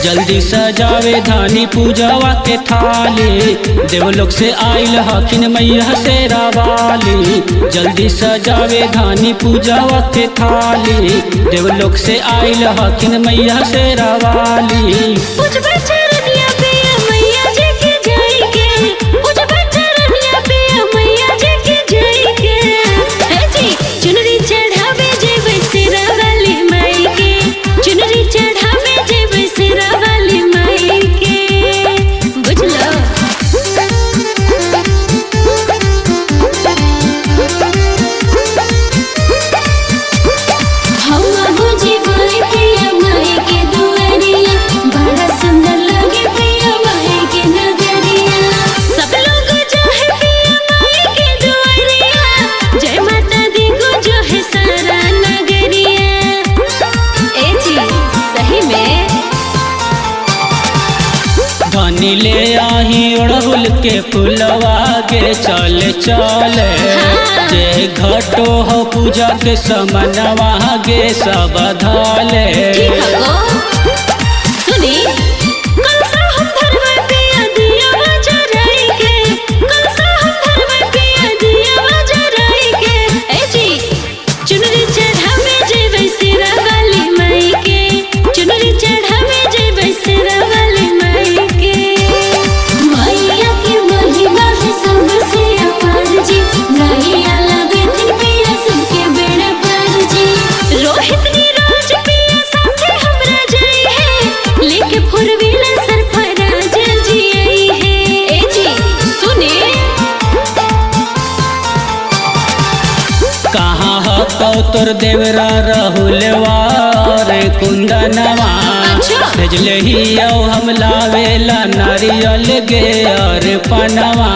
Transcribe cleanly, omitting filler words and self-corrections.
जल्दी सजावे धानी पूजवा के थाली, देवलोक से आइल हकिन मैया शेरा वाली। जल्दी सजावे धानी पूजवा के थाली, देवलोक से आइल हकिन मैया शेरा वाली। धनी ले आही ओढ़ुल के फुलवा के चल चल, जे घटो हो पूजा के समनवा गे सब धाले। कहाँ हो तोर देवरा राहुलवा रे कुंदनवा, भेजले ही हम लावेला नारियल गे और पनवा।